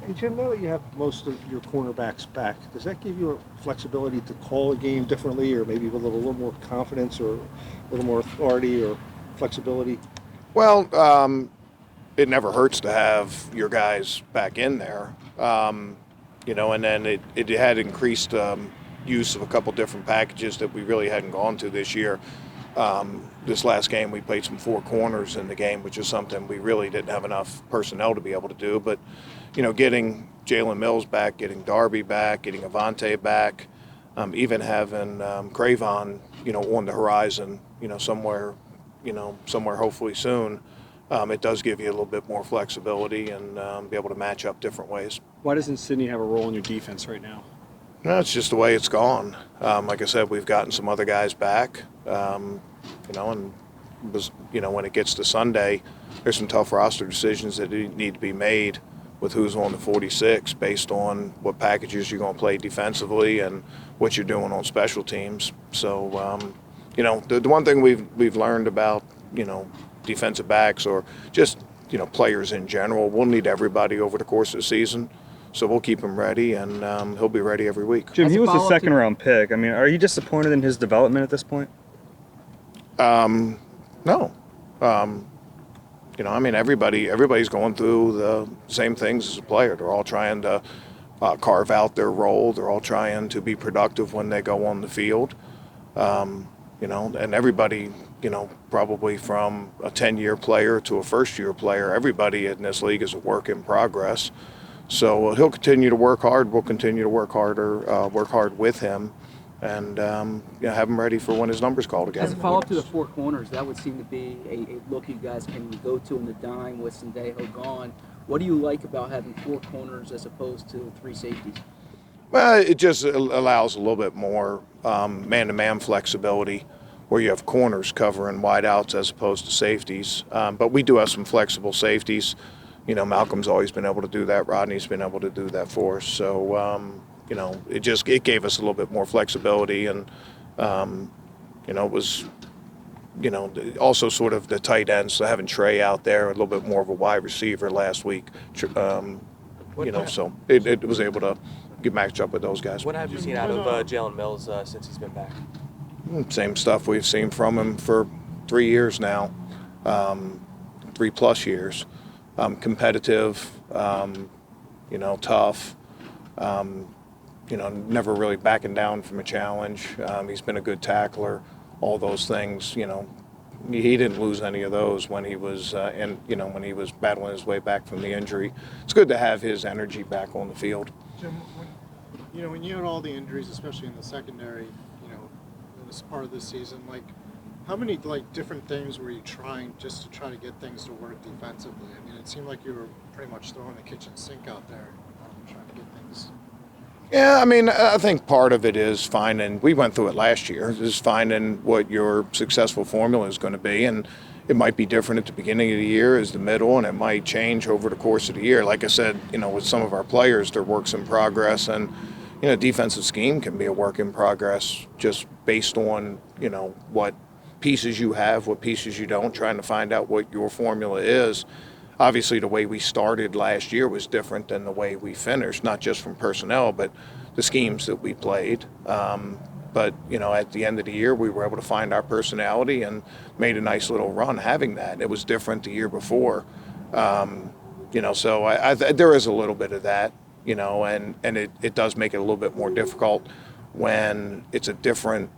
Hey, Jim, now that you have most of your cornerbacks back, does that give you a flexibility to call a game differently, or maybe with a little more confidence or a little more authority or flexibility? Well, it never hurts to have your guys back in there. And then it had increased use of a couple different packages that we really hadn't gone to this year. This last game, we played some four corners in the game, which is something we really didn't have enough personnel to be able to do. But, getting Jalen Mills back, getting Darby back, getting Avante back, even having cre'von, on the horizon, somewhere hopefully soon, it does give you a little bit more flexibility and be able to match up different ways. Why doesn't Sydney have a role in your defense right now? No, it's just the way it's gone. Like I said, we've gotten some other guys back, and when it gets to Sunday, there's some tough roster decisions that need to be made with who's on the 46 based on what packages you're going to play defensively and what you're doing on special teams. So, the one thing we've learned about, defensive backs or just, players in general, we'll need everybody over the course of the season. So we'll keep him ready, and he'll be ready every week. Jim, he was a second-round pick. I mean, are you disappointed in his development at this point? No. Everybody's going through the same things as a player. They're all trying to carve out their role. They're all trying to be productive when they go on the field. And everybody, probably from a 10-year player to a first-year player, everybody in this league is a work in progress. So he'll continue to work hard. We'll continue to work hard with him, and have him ready for when his number's called again. As a follow-up to the four corners, that would seem to be a look you guys can go to in the dime with Sendejo gone. What do you like about having four corners as opposed to three safeties? Well, it just allows a little bit more man-to-man flexibility where you have corners covering wideouts as opposed to safeties. But we do have some flexible safeties. Malcolm's always been able to do that. Rodney's been able to do that for us. So, it gave us a little bit more flexibility. And, it was, also sort of the tight ends, so having Trey out there, a little bit more of a wide receiver last week, so it was able to get matched up with those guys. What have you seen out of Jalen Mills since he's been back? Same stuff we've seen from him for 3 years now, 3+ years. Competitive, tough, never really backing down from a challenge. He's been a good tackler, all those things, he didn't lose any of those when he was when he was battling his way back from the injury. It's good to have his energy back on the field. Jim, when you had all the injuries, especially in the secondary, this part of the season, how many different things were you trying just to try to get things to work defensively? I mean, it seemed like you were pretty much throwing the kitchen sink out there, trying to get things. Yeah, I think part of it is finding, we went through it last year, is finding what your successful formula is going to be. And it might be different at the beginning of the year as the middle, and it might change over the course of the year. Like I said, with some of our players, they're works in progress. And, defensive scheme can be a work in progress just based on, what pieces you have, what pieces you don't, trying to find out what your formula is. Obviously, the way we started last year was different than the way we finished, not just from personnel, but the schemes that we played. But, at the end of the year, we were able to find our personality and made a nice little run having that. It was different the year before. So there is a little bit of that, and it does make it a little bit more difficult when it's a different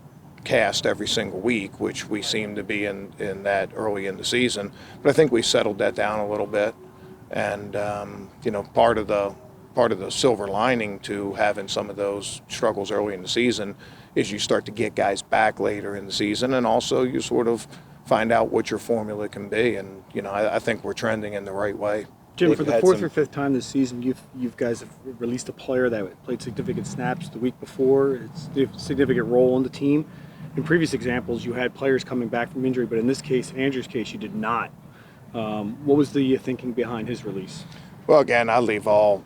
cast every single week, which we seem to be in that early in the season. But I think we settled that down a little bit. And, part of the silver lining to having some of those struggles early in the season is you start to get guys back later in the season, and also you sort of find out what your formula can be. And, I think we're trending in the right way. Jim, for the fourth or fifth time this season, you guys have released a player that played significant snaps the week before. It's a significant role in the team. In previous examples, you had players coming back from injury, but in this case, in Andrew's case, you did not. What was the thinking behind his release? Well, again, I leave all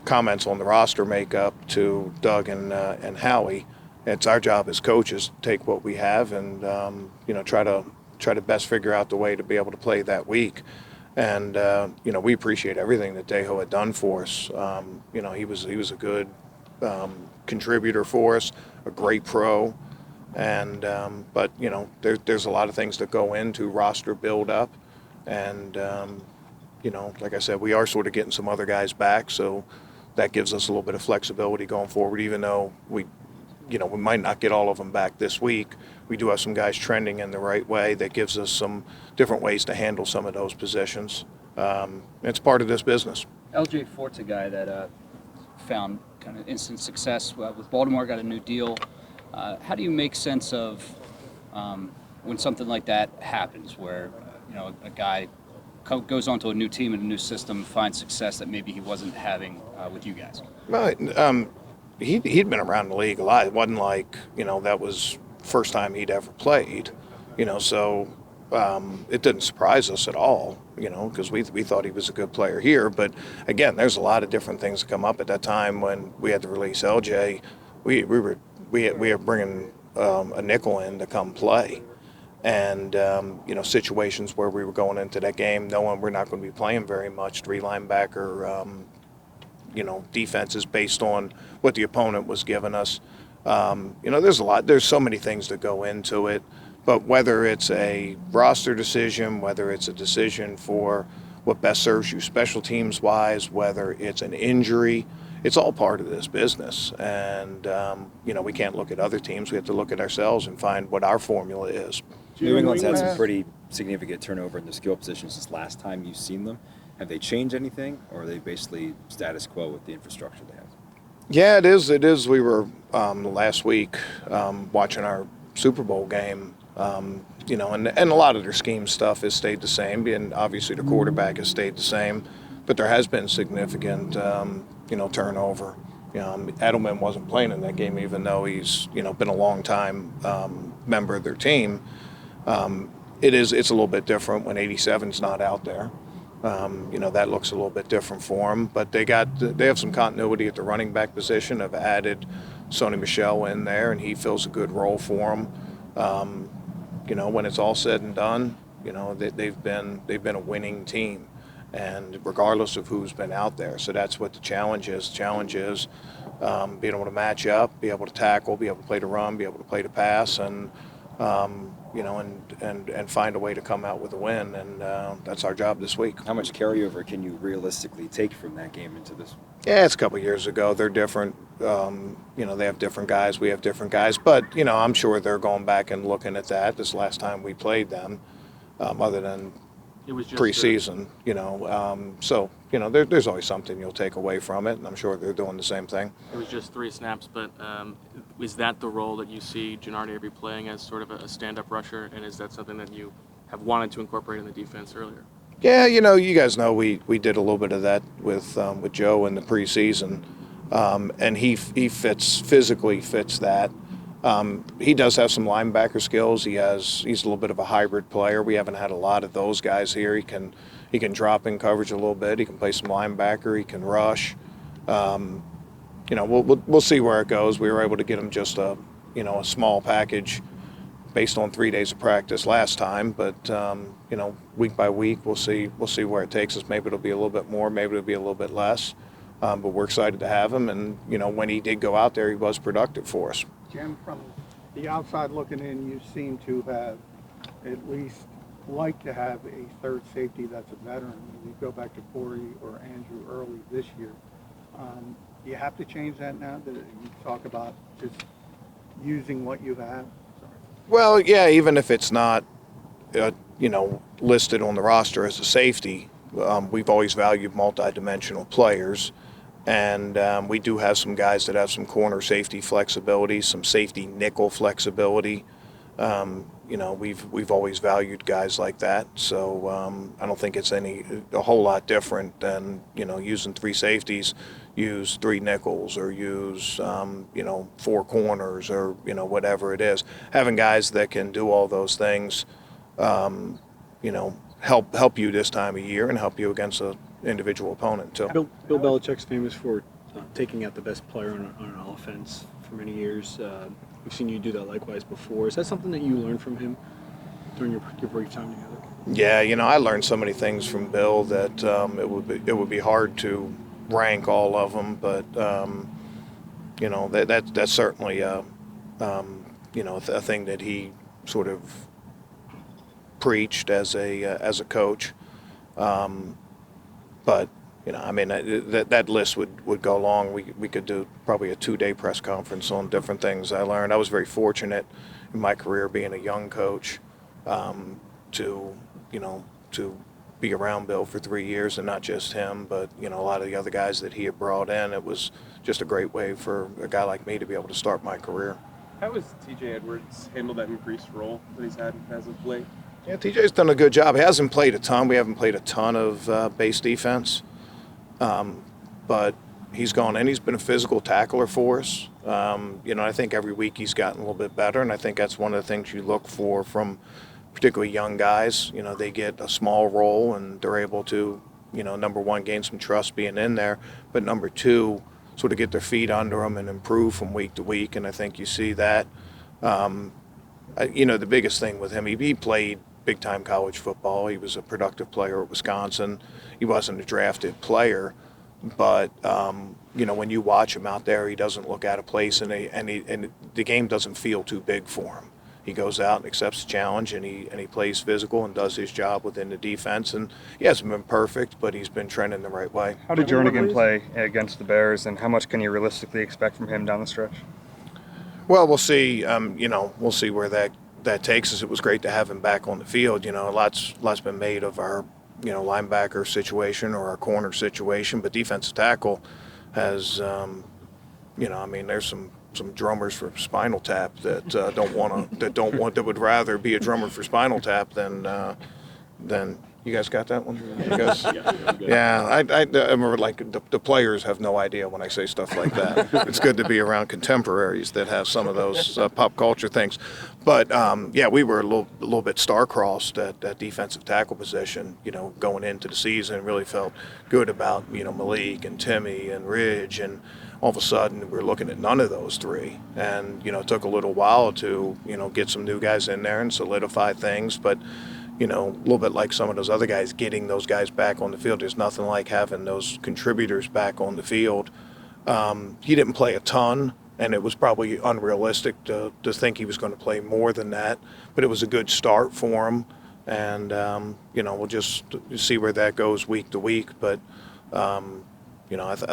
comments on the roster makeup to Doug and Howie. It's our job as coaches to take what we have and try to best figure out the way to be able to play that week. And we appreciate everything that Dejo had done for us. He was a good contributor for us, a great pro. And but there's a lot of things that go into roster build up, and like I said, we are sort of getting some other guys back, so that gives us a little bit of flexibility going forward. Even though we might not get all of them back this week, we do have some guys trending in the right way that gives us some different ways to handle some of those positions. It's part of this business. LJ Fort's a guy that found kind of instant success with Baltimore, got a new deal. How do you make sense of when something like that happens, where a guy goes onto a new team and a new system, finds success that maybe he wasn't having with you guys? Well, he'd been around the league a lot. It wasn't like that was first time he'd ever played. So it didn't surprise us at all. Because we thought he was a good player here. But again, there's a lot of different things that come up at that time when we had to release LJ. We were bringing a nickel in to come play, and situations where we were going into that game knowing we're not going to be playing very much, 3 linebacker defenses based on what the opponent was giving us. There's so many things that go into it, but whether it's a roster decision, whether it's a decision for what best serves you special teams wise, whether it's an injury, it's all part of this business. And we can't look at other teams. We have to look at ourselves and find what our formula is. New England's had some pretty significant turnover in the skill positions since last time you've seen them. Have they changed anything, or are they basically status quo with the infrastructure they have? Yeah, it is. It is. We were last week watching our Super Bowl game, and a lot of their scheme stuff has stayed the same, and obviously the quarterback has stayed the same, but there has been significant, turnover. Edelman wasn't playing in that game, even though he's, been a long time member of their team. It's a little bit different when 87's not out there. That looks a little bit different for them, but they have some continuity at the running back position. Have added Sony Michel in there, and he fills a good role for them. When it's all said and done, they've been a winning team, and regardless of who's been out there. So that's what the challenge is. The challenge is being able to match up, be able to tackle, be able to play the run, be able to play the pass, and and find a way to come out with a win, and that's our job this week. How much carryover can you realistically take from that game into this? Yeah, it's a couple of years ago. They're different. They have different guys. We have different guys. But, I'm sure they're going back and looking at that. This last time we played them, other than It was just preseason, there's always something you'll take away from it, and I'm sure they're doing the same thing. It was just 3 snaps, but is that the role that you see Genard Avery playing as sort of a stand-up rusher, and is that something that you have wanted to incorporate in the defense earlier? Yeah, you guys know we did a little bit of that with Joe in the preseason, and he physically fits that. He does have some linebacker skills. He's a little bit of a hybrid player. We haven't had a lot of those guys here. He can drop in coverage a little bit. He can play some linebacker. He can rush. We'll see where it goes. We were able to get him just a small package based on 3 days of practice last time, but week by week we'll see where it takes us. Maybe it'll be a little bit more, maybe it'll be a little bit less, but we're excited to have him, and when he did go out there, he was productive for us. Jim, from the outside looking in, you seem to have at least like to have a third safety that's a veteran. You go back to Corey or Andrew early this year. Do you have to change that now that you talk about just using what you have? Well, yeah, even if it's not, listed on the roster as a safety, we've always valued multi-dimensional players, and we do have some guys that have some corner safety flexibility, some safety nickel flexibility. We've always valued guys like that, so I don't think it's a whole lot different than using 3 safeties. Use 3 nickels, or use 4 corners, or whatever it is. Having guys that can do all those things, help you this time of year and help you against an individual opponent too. Bill Belichick's famous for taking out the best player on an offense for many years. We've seen you do that likewise before. Is that something that you learned from him during your brief time together? Yeah, I learned so many things from Bill that it would be hard to rank all of them, but that's certainly a thing that he sort of preached as a coach. But I mean that list would go long. We could do probably a 2-day press conference on different things I learned. I was very fortunate in my career being a young coach to be around Bill for 3 years, and not just him, but a lot of the other guys that he had brought in. It was just a great way for a guy like me to be able to start my career. How has TJ Edwards handled that increased role that he's had as of late? Yeah, TJ's done a good job. He hasn't played a ton. We haven't played a ton of base defense, but he's gone in. He's been a physical tackler for us. I think every week he's gotten a little bit better, and I think that's one of the things you look for from particularly young guys. They get a small role and they're able to, number one, gain some trust being in there, but number two, sort of get their feet under them and improve from week to week. And I think you see that. The biggest thing with him, he played big-time college football. He was a productive player at Wisconsin. He wasn't a drafted player, but when you watch him out there, he doesn't look out of place, and the game doesn't feel too big for him. He goes out and accepts the challenge, and he plays physical and does his job within the defense. And he hasn't been perfect, but he's been trending the right way. How did Jernigan play against the Bears, and how much can you realistically expect from him down the stretch? Well, we'll see. We'll see where that takes us. It was great to have him back on the field. Lots been made of our linebacker situation or our corner situation, but defensive tackle has there's some drummers for Spinal Tap that that would rather be a drummer for Spinal Tap than you guys got that one? You guys? Yeah, I remember the players have no idea when I say stuff like that. It's good to be around contemporaries that have some of those pop culture things. But we were a little bit star-crossed at that defensive tackle position, going into the season. Really felt good about, Malik and Timmy and Ridge, and all of a sudden we're looking at none of those three. And, it took a little while to, get some new guys in there and solidify things. But, a little bit like some of those other guys, getting those guys back on the field. There's nothing like having those contributors back on the field. He didn't play a ton, and it was probably unrealistic to think he was going to play more than that. But it was a good start for him. And, we'll just see where that goes week to week. But, I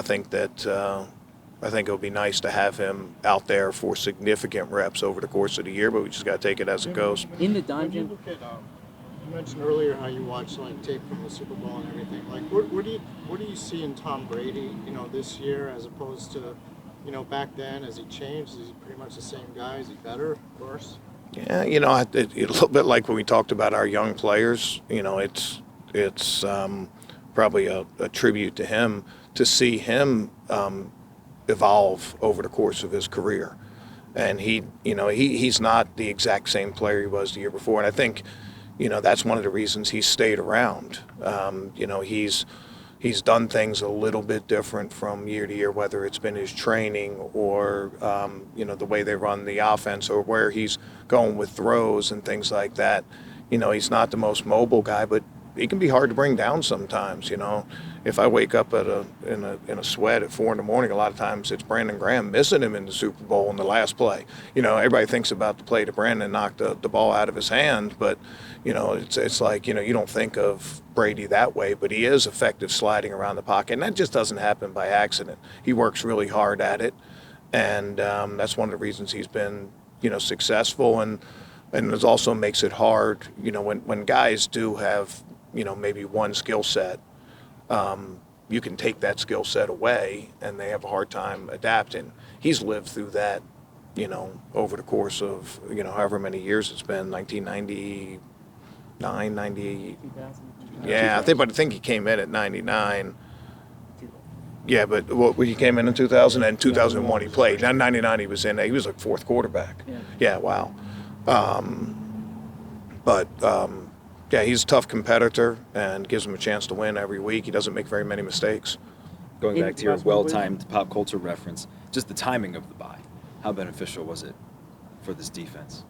think that I think it'll be nice to have him out there for significant reps over the course of the year, but we just got to take it as it goes. In the dime, Jim? You mentioned earlier how you watched tape from the Super Bowl and everything. What do you see in Tom Brady, this year as opposed to, back then? Has he changed? Is he pretty much the same guy? Is he better, worse? Yeah, a little bit like when we talked about our young players. It's probably a tribute to him to see him evolve over the course of his career. And he's not the exact same player he was the year before. And I think, that's one of the reasons he's stayed around. He's done things a little bit different from year to year, whether it's been his training or, the way they run the offense or where he's going with throws and things like that. He's not the most mobile guy, but he can be hard to bring down sometimes. If I wake up in a sweat at 4 a.m, a lot of times it's Brandon Graham missing him in the Super Bowl in the last play. Everybody thinks about the play that Brandon knocked the ball out of his hand, but it's like you don't think of Brady that way, but he is effective sliding around the pocket, and that just doesn't happen by accident. He works really hard at it, and that's one of the reasons he's been successful, and it also makes it hard when guys do have maybe one skill set. You can take that skill set away and they have a hard time adapting. He's lived through that, over the course of, however many years it's been, 1999, 98. 2000. Yeah, I think he came in at 99. Yeah, but he came in 2000, and 2001 he played. Now 99 he was like fourth quarterback. Yeah, wow. Yeah, he's a tough competitor and gives him a chance to win every week. He doesn't make very many mistakes. Going back to your well-timed pop culture reference, just the timing of the bye. How beneficial was it for this defense?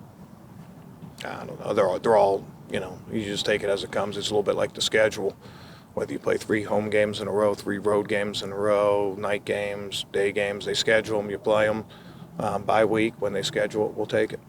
I don't know. They're all, you know, you just take it as it comes. It's a little bit like the schedule. Whether you play 3 home games in a row, 3 road games in a row, night games, day games, they schedule them, you play them by week. When they schedule it, we'll take it.